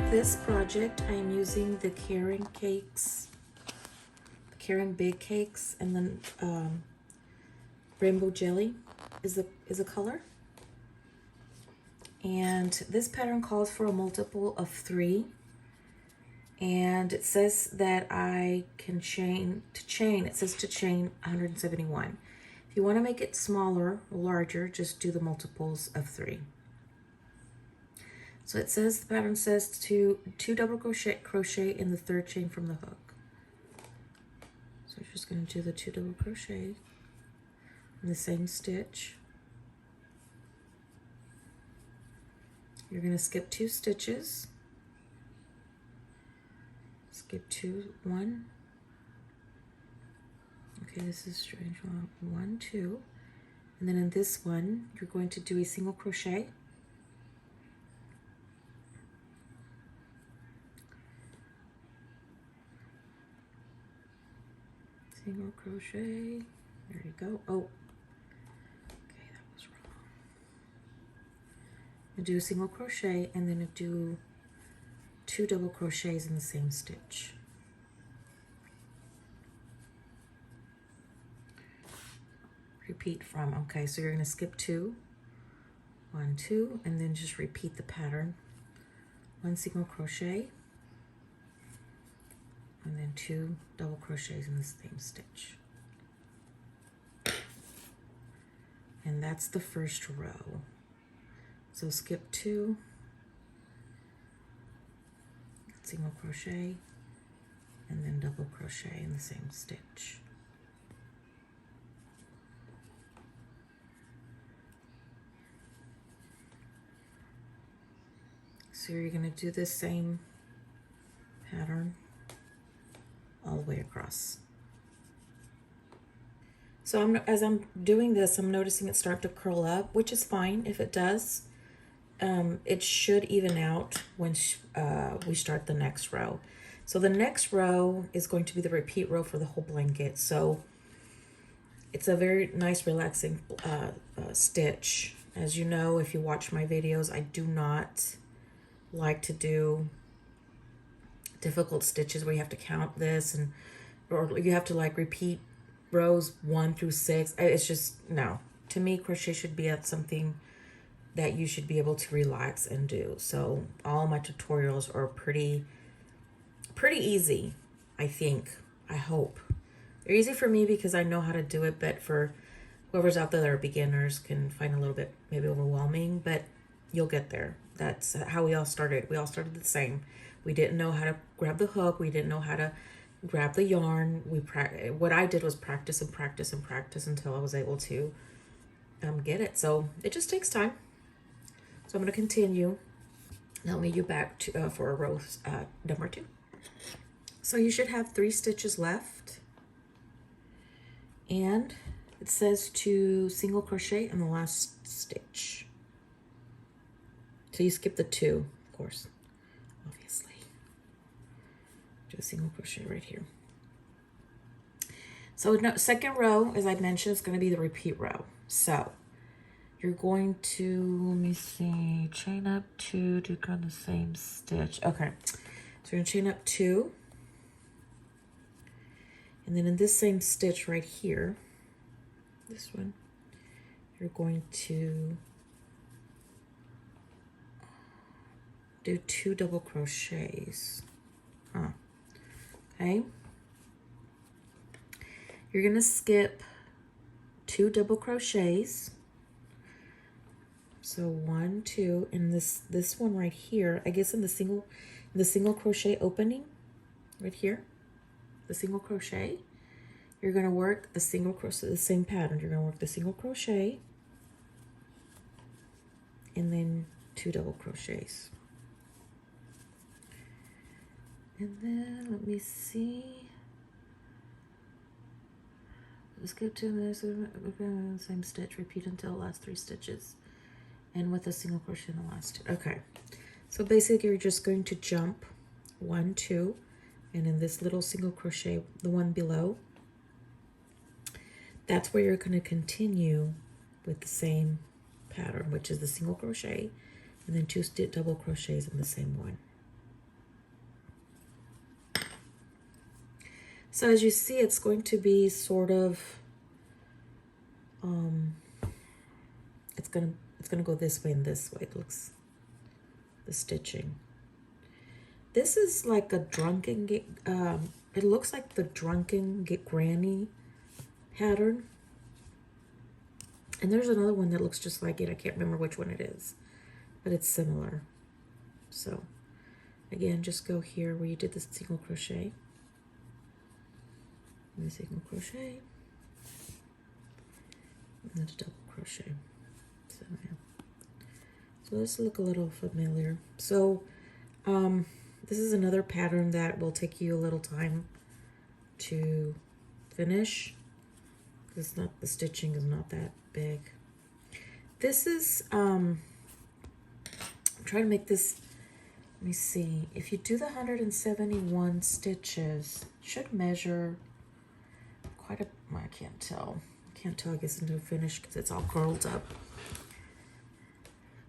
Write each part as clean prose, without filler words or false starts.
this project, I am using the Karen Big Cakes, and then Rainbow Jelly is a color. And this pattern calls for a multiple of 3. And it says that I can chain, it says to chain 171. If you want to make it smaller or larger, just do the multiples of 3. So it says, the pattern says to 2 double crochet in the 3rd chain from the hook. So you're just going to do the 2 double crochet in the same stitch. You're going to skip 2 stitches. Skip 1. Okay, this is strange. 1, 2. And then in this one, you're going to do a single crochet. Single crochet. There you go. Oh, okay, that was wrong. You do a single crochet and then you do 2 double crochets in the same stitch. Repeat from, okay, so you're going to skip 2, 1, 2, and then just repeat the pattern. 1 single crochet, and then 2 double crochets in the same stitch. And that's the first row. So skip 2, single crochet, and then double crochet in the same stitch. So you're going to do the same pattern all the way across. So as I'm doing this, I'm noticing it start to curl up, which is fine if it does. It should even out when we start the next row. So the next row is going to be the repeat row for the whole blanket. So it's a very nice relaxing stitch. As you know, if you watch my videos, I do not like to do difficult stitches where you have to count this or you have to like repeat rows 1 through 6. It's just, no. To me, crochet should be something that you should be able to relax and do. So all my tutorials are pretty easy, I think. I hope. They're easy for me because I know how to do it, but for whoever's out there that are beginners can find a little bit maybe overwhelming, but you'll get there. That's how we all started. We all started the same. We didn't know how to grab the hook. We didn't know how to grab the yarn. What I did was practice and practice and practice until I was able to get it. So it just takes time. So I'm going to continue. I'll meet you back to, for row number 2. So you should have 3 stitches left. And it says to single crochet in the last stitch. So you skip the 2, of course, obviously. Do a single crochet right here. So second row, as I mentioned, is going to be the repeat row. So you're going to, let me see, chain up 2 to go in the same stitch. Okay, so you're going to chain up 2. And then in this same stitch right here, this one, you're going to do 2 double crochets. Okay. You're going to skip 2 double crochets. So 1, 2, and this one right here, I guess in the single crochet opening right here, the single crochet, you're going to work the single crochet, the same pattern. You're going to work the single crochet and then 2 double crochets. And then let me see. Skip to this, same stitch, repeat until the last 3 stitches, and with a single crochet in the last 2. Okay, so basically you're just going to jump 1, 2, and in this little single crochet, the one below, that's where you're going to continue with the same pattern, which is the single crochet, and then 2 double crochets in the same one. So as you see, it's going to be sort of, it's gonna go this way and this way. It looks, the stitching. This is like a it looks like the drunken granny pattern. And there's another one that looks just like it. I can't remember which one it is, but it's similar. So again, just go here where you did the single crochet. And the single crochet. And then a double crochet. So yeah. So this look a little familiar. So this is another pattern that will take you a little time to finish. It's not, the stitching is not that big. This is I'm trying to make this, let me see, if you do the 171 stitches, it should measure quite a, I can't tell, I guess until finish because it's all curled up.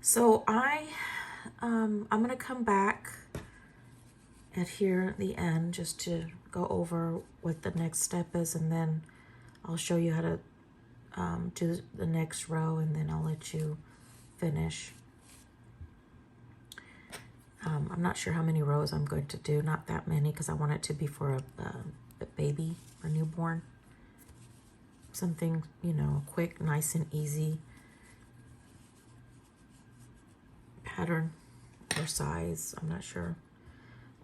So I'm gonna come back at here at the end just to go over what the next step is, and then I'll show you how to do the next row, and then I'll let you finish. I'm not sure how many rows I'm going to do, not that many, because I want it to be for a baby or newborn. Something, you know, quick, nice and easy pattern or size, I'm not sure.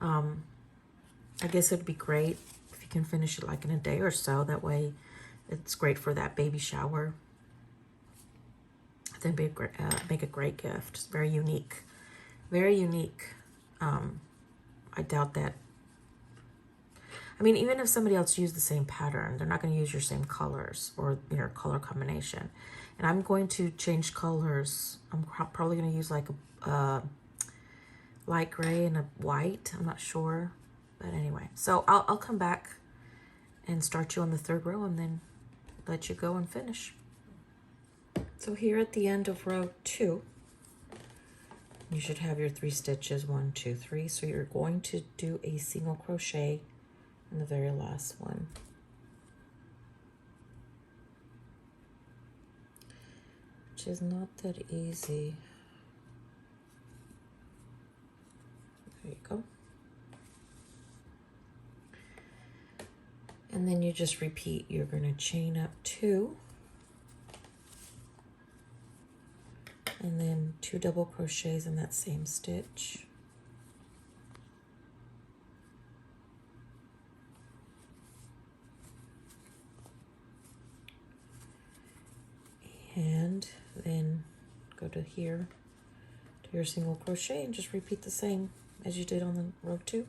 I guess it'd be great if you can finish it like in a day or so. That way it's great for that baby shower. I think make a great gift. It's very unique. Very unique. I doubt that. I mean, even if somebody else used the same pattern, they're not going to use your same colors or your color combination. And I'm going to change colors. I'm probably going to use like a light gray and a white. I'm not sure. But anyway, so I'll come back and start you on the third row and then let you go and finish. So here at the end of row 2, you should have your 3 stitches, 1, 2, 3. So you're going to do a single crochet in the very last one. Which is not that easy. There you go. And then you just repeat. You're going to chain up 2. And then 2 double crochets in that same stitch. And then go to here, to your single crochet, and just repeat the same as you did on the row 2.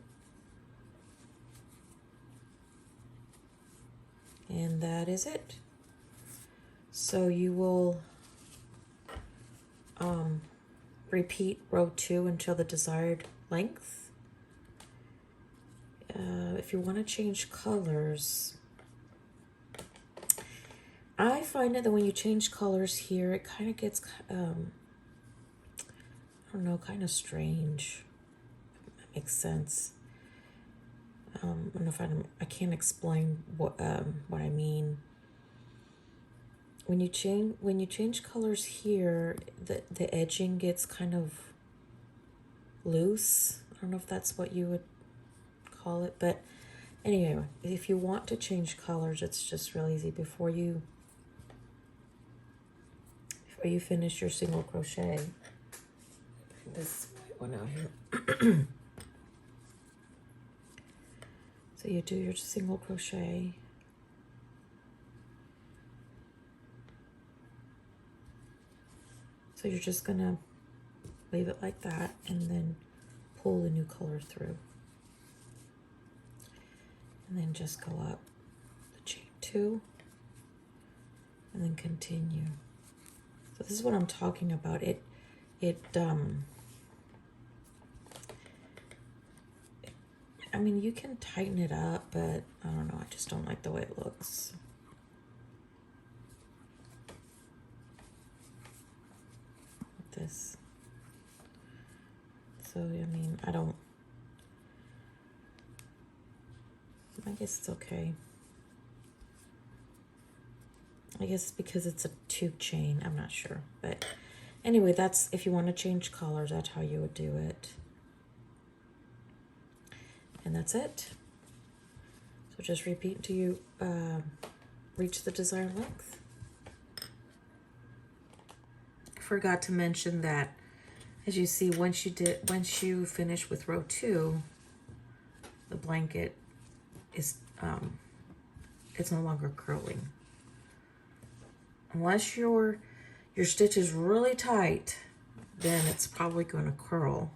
And that is it. So you will repeat row 2 until the desired length. If you want to change colors, I find that when you change colors here, it kind of gets, I don't know, kind of strange. That makes sense. I don't know if I can't explain what I mean. When you change colors here, the edging gets kind of loose. I don't know if that's what you would call it, but anyway, if you want to change colors, it's just real easy. Before you finish your single crochet, bring this white one out here. So you do your single crochet. So you're just gonna leave it like that and then pull the new color through. And then just go up the chain 2 and then continue. So this is what I'm talking about. I mean, you can tighten it up, but I don't know, I just don't like the way it looks. This. So, I mean, I don't, guess it's okay. I guess it's because it's a 2 chain. I'm not sure. But anyway, that's, if you want to change colors, that's how you would do it. And that's it. So just repeat until you reach the desired length. I forgot to mention that, as you see, once you finish with row 2, the blanket is it's no longer curling. Unless your stitch is really tight, then it's probably going to curl,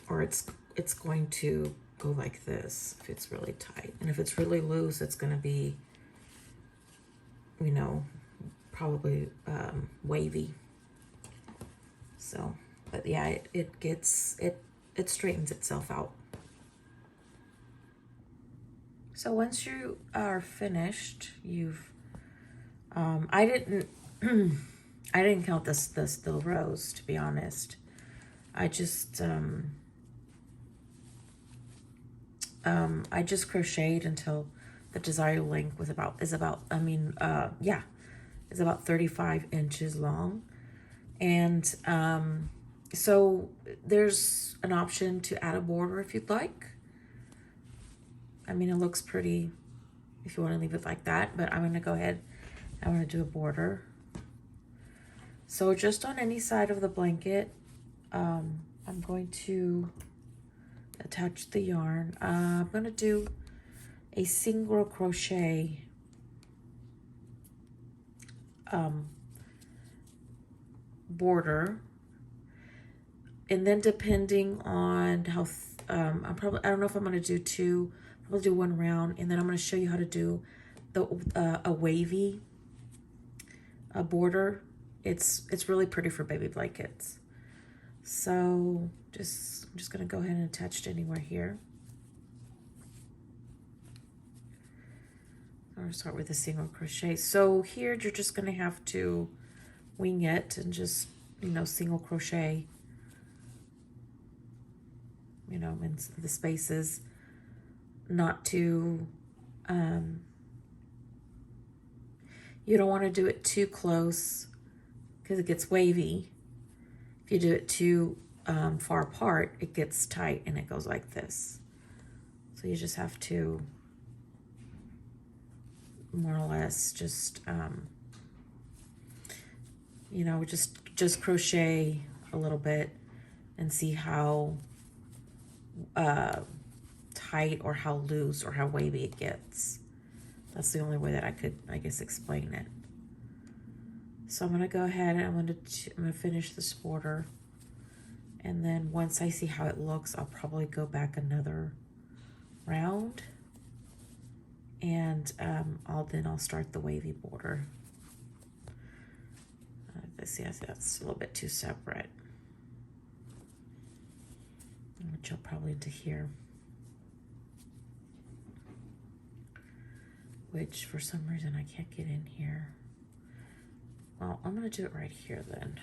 or it's going to go like this if it's really tight. And if it's really loose, it's going to be, you know, probably wavy. So, but yeah, it straightens itself out. So once you are finished, you've I didn't count the rows, to be honest. I just crocheted until the desired length is about 35 inches long. And so there's an option to add a border if you'd like. I mean, it looks pretty if you want to leave it like that, but I'm going to go ahead, I'm going to do a border. So just on any side of the blanket, I'm going to attach the yarn. I'm going to do a single crochet border, and then depending on how I don't know if I'm going to do 2. I'll do 1 round, and then I'm going to show you how to do a wavy border. It's really pretty for baby blankets. So I'm just going to go ahead and attach it anywhere here. I'm going to start with a single crochet. So here you're just going to have to wing it and just, you know, single crochet, you know, in the spaces. Not to, you don't want to do it too close because it gets wavy. If you do it too far apart, it gets tight and it goes like this. So you just have to more or less just, you know, just crochet a little bit and see how tight or how loose or how wavy it gets. That's the only way that I could, I guess, explain it. So I'm going to go ahead and I'm going to finish this border, and then once I see how it looks, I'll probably go back another round, and I'll start the wavy border. See, that's a little bit too separate. I'm going to jump probably into here, which for some reason I can't get in here. Well, I'm going to do it right here then.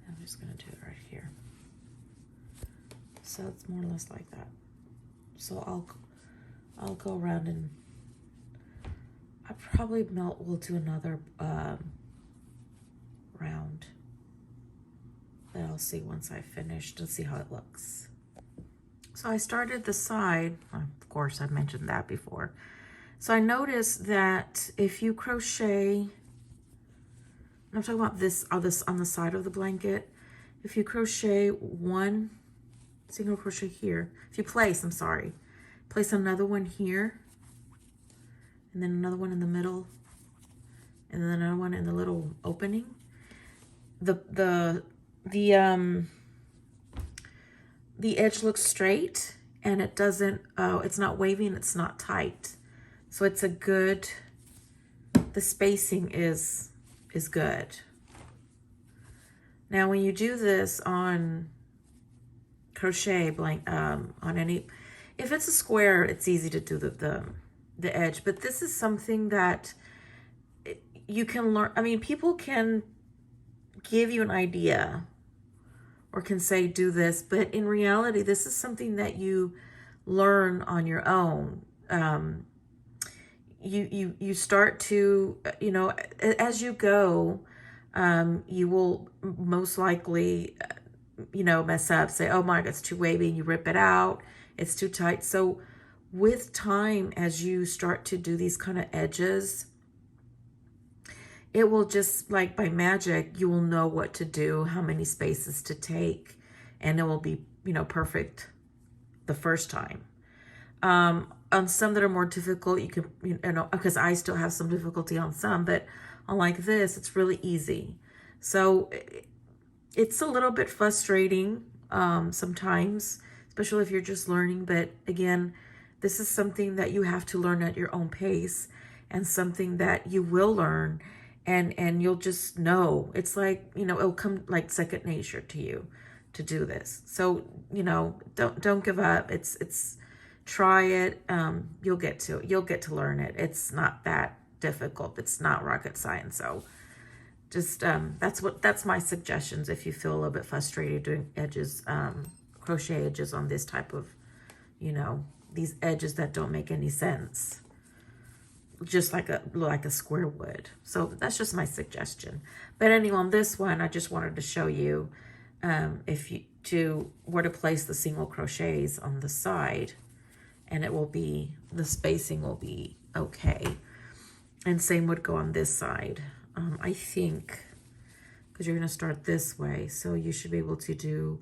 I'm just going to do it right here. So it's more or less like that. So I'll go around, and I probably will do another round that I'll see once I finished. Let's see how it looks. So I started the side, of course I mentioned that before. So I noticed that if you crochet, I'm talking about this on the side of the blanket, if you crochet 1 single crochet here, if you place another one here, and then another one in the middle, and then another one in the little opening, the edge looks straight, and it doesn't, it's not wavy and it's not tight. So it's a good, the spacing is good. Now when you do this on crochet on any, if it's a square, it's easy to do the edge, but this is something that you can learn. I mean, people can give you an idea or can say, do this, but in reality, this is something that you learn on your own. You start to, you know, as you go, you will most likely, you know, mess up, say, oh my, it's too wavy, and you rip it out, it's too tight. So with time, as you start to do these kind of edges, it will just, like by magic, you will know what to do, how many spaces to take, and it will be, you know, perfect the first time. On some that are more difficult, you can, you know, because I still have some difficulty on some, but on like this, it's really easy. So it's a little bit frustrating sometimes, especially if you're just learning. But again, this is something that you have to learn at your own pace, and something that you will learn, and you'll just know. It's like, you know, it'll come like second nature to you to do this. So, you know, don't give up. It's try it. You'll get to learn it. It's not that difficult. It's not rocket science. So just that's my suggestions if you feel a little bit frustrated doing edges, crochet edges on this type of, you know, these edges that don't make any sense, just like a square would. So that's just my suggestion. But anyway, on this one, I just wanted to show you where to place the single crochets on the side, and it will be, the spacing will be okay. And same would go on this side. I think, because you're going to start this way, so you should be able to do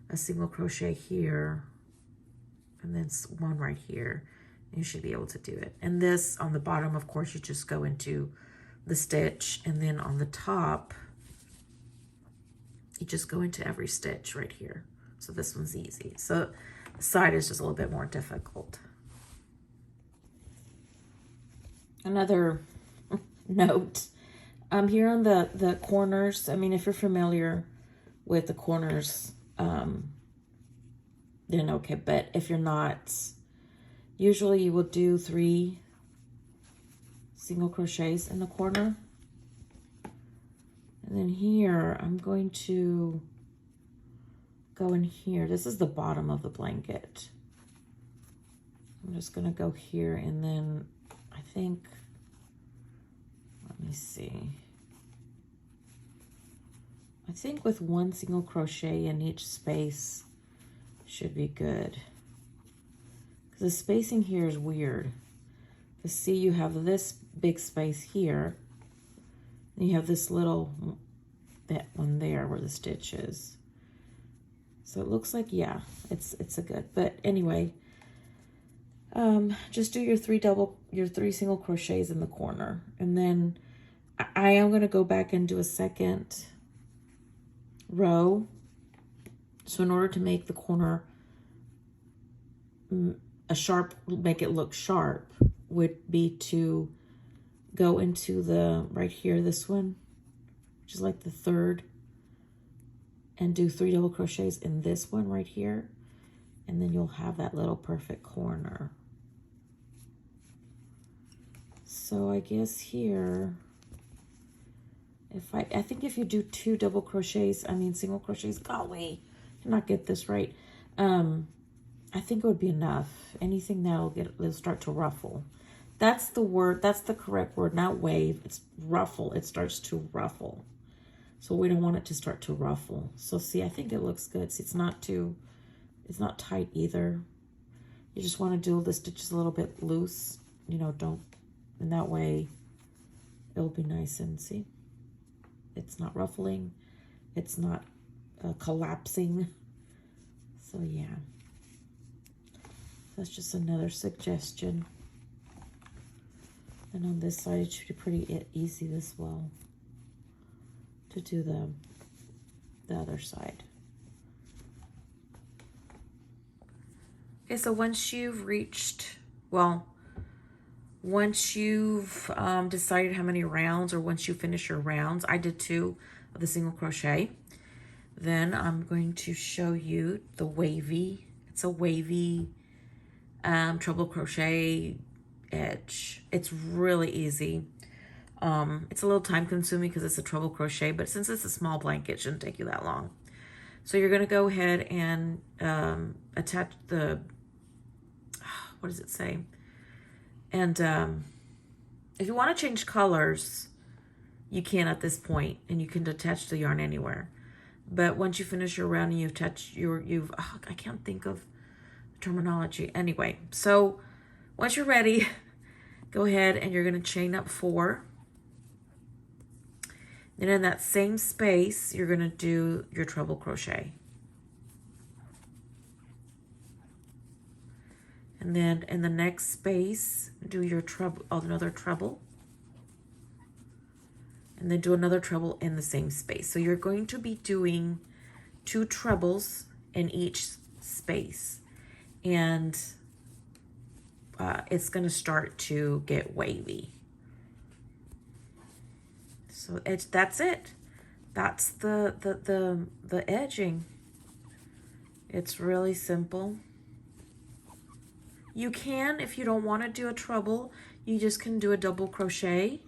a single crochet here, and then one right here. You should be able to do it. And this on the bottom, of course, you just go into the stitch, and then on the top, you just go into every stitch right here. So this one's easy. So the side is just a little bit more difficult. Another note, here on the corners, I mean, if you're familiar with the corners, then okay. But if you're not, usually you will do 3 single crochets in the corner. And then here, I'm going to go in here. This is the bottom of the blanket. I'm just going to go here, and then I think, let me see. I think with 1 single crochet in each space should be good. Because the spacing here is weird. Because see, you have this big space here. And you have this little, that one there where the stitch is. So it looks like, yeah, it's a good. But anyway, just do your 3 single crochets in the corner. And then I am going to go back and do a second row. So in order to make the corner make it look sharp, would be to go into the, right here, this one, which is like the 3rd, and do 3 double crochets in this one right here. And then you'll have that little perfect corner. So I guess here, if I think if you do 2 double crochets, I mean single crochets, golly, I cannot get this right. I think it would be enough. Anything that'll it'll start to ruffle. That's the word, that's the correct word, not wave, it's ruffle. It starts to ruffle. So we don't want it to start to ruffle. So see, I think it looks good. See, it's not tight either. You just want to do the stitches a little bit loose, you know, and that way it'll be nice. And see, it's not ruffling, it's not collapsing. So yeah, that's just another suggestion. And on this side, it should be pretty easy as well to do the other side. Okay, so once you've decided how many rounds, or once you finish your rounds, I did 2 of the single crochet. Then I'm going to show you the wavy. It's a wavy treble crochet edge. It's really easy. It's a little time consuming because it's a treble crochet, but since it's a small blanket, it shouldn't take you that long. So you're going to go ahead and attach the what does it say? And if you want to change colors, you can at this point, and you can detach the yarn anywhere. But once you finish your round and you've touched I can't think of terminology. Anyway, so once you're ready, go ahead and you're going to chain up 4. Then in that same space, you're going to do your treble crochet. And then in the next space, do your treble, another treble. And then do another treble in the same space. So you're going to be doing 2 trebles in each space. And it's going to start to get wavy. So that's it. That's the edging. It's really simple. You can, if you don't want to do a treble, you just can do a double crochet.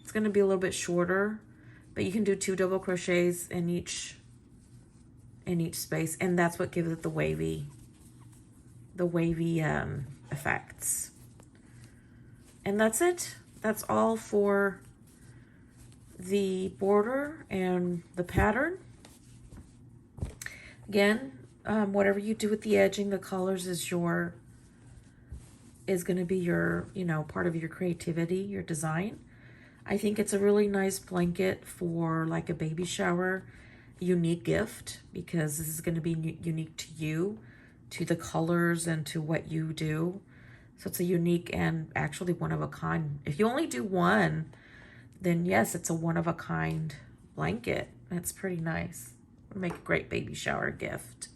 It's going to be a little bit shorter, but you can do 2 double crochets in each space, and that's what gives it the wavy effects. And that's it. That's all for the border and the pattern. Again, whatever you do with the edging, the colors is going to be your, part of your creativity, your design. I think it's a really nice blanket for like a baby shower, unique gift, because this is going to be unique to you, to the colors and to what you do. So it's a unique and actually one of a kind. If you only do one, then yes, it's a one of a kind blanket. It's pretty nice. It'll make a great baby shower gift.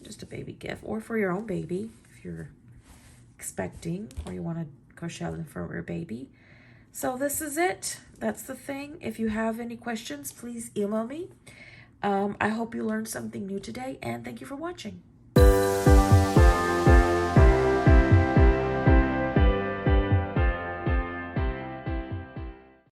Just a baby gift, or for your own baby if you're expecting, or you want to crochet them for your baby. So this is it. That's the thing. If you have any questions, please email me. I hope you learned something new today, and thank you for watching.